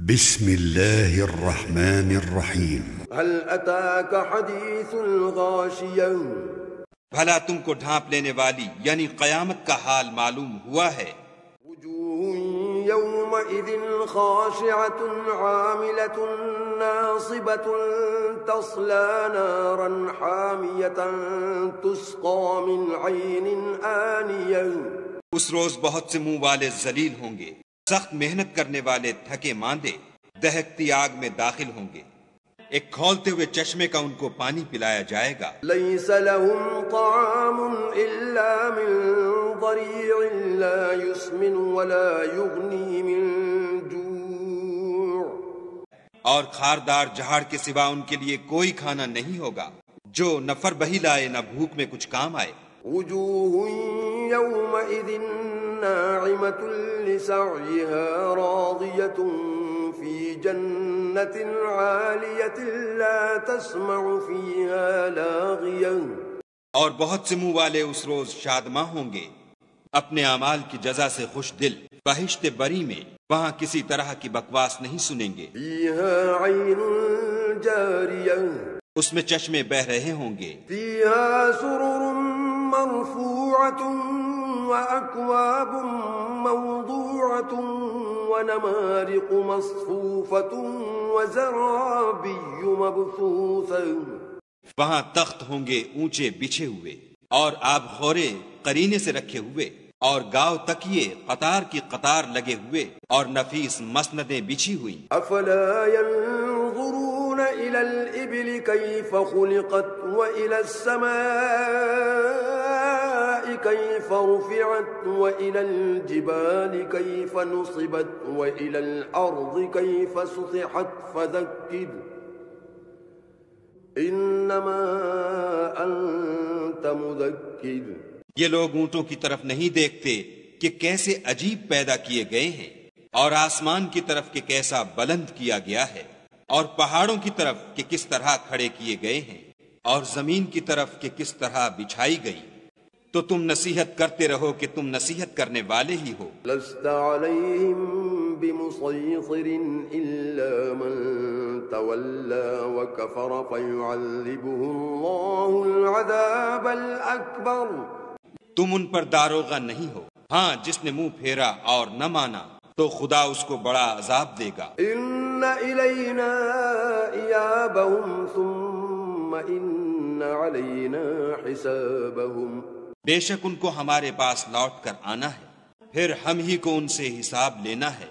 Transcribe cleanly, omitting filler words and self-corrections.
بسم الله الرحمن الرحیم. هل اتاك حدیث الغاشیہ، بھلا تم کو ڈھانپ لینے والی یعنی قیامت کا حال معلوم ہوا ہے؟ وجوہ یومئذ خاشعة عاملة ناصبة تصلى نارا حامیة تسقى من عین آنیہ. اس روز بہت سے منہ والے ذلیل ہوں گے، سخت محنت کرنے والے تھکے ماندے دہکتی آگ میں داخل ہوں گے، ایک کھولتے ہوئے چشمے کا ان کو پانی پلایا جائے گا. لیس لهم طعام الا من ضریع لا یسمن ولا یغنی من جوع. اور خاردار جہاڑ کے سوا ان کے لیے کوئی کھانا نہیں ہوگا جو نہ فر بہی لائے نہ بھوک میں کچھ کام آئے. وجوہ یومئذ ناعمة لسعیها راضیة فی جنت عالیة لا تسمع فیها لاغیا. اور بہت سے منہ والے اس روز شادماں ہوں گے، اپنے اعمال کی جزا سے خوش دل، بہشت بری میں وہاں کسی طرح کی بکواس نہیں سنیں گے. فیها عین جاریہ، اس میں چشمے بہ رہے ہوں گے. فیها سرر مرفوعة وأكواب موضوعة ونمارق مصفوفة وزرابي مبثوثة. وہاں تخت ہوں گے اونچے بچھے ہوئے اور آب خورے قرینے سے رکھے ہوئے اور گاؤ تکیے قطار کی قطار لگے ہوئے اور نفیس مسندیں بچھی ہوئی. افلا ينظرون الى الابل كيف خلقت والى السماء كيف رفعت والى الجبال كيف نصبت والى الارض كيف سطحت فذكر انما انت مذکر. یہ لوگ اونٹوں کی طرف نہیں دیکھتے کہ کیسے عجیب پیدا کیے گئے ہیں، اور آسمان کی طرف کہ کیسا بلند کیا گیا ہے، اور پہاڑوں کی طرف کہ کس طرح کھڑے کیے گئے ہیں، اور زمین کی طرف کہ کس طرح بچھائی گئی. تو تم نصیحت کرتے رہو کہ تم نصیحت کرنے والے ہی ہو. لست علیہم بمسیطر الا من تولى وكفر فيعذبه الله العذاب الاکبر. تم ان پر داروغہ نہیں ہو، ہاں جس نے منہ پھیرا اور نہ مانا تو خدا اس کو بڑا عذاب دے گا. ان الینا ایابهم ثم ان علینا حسابهم. بے شک ان کو ہمارے پاس لوٹ کر آنا ہے، پھر ہم ہی کو ان سے حساب لینا ہے.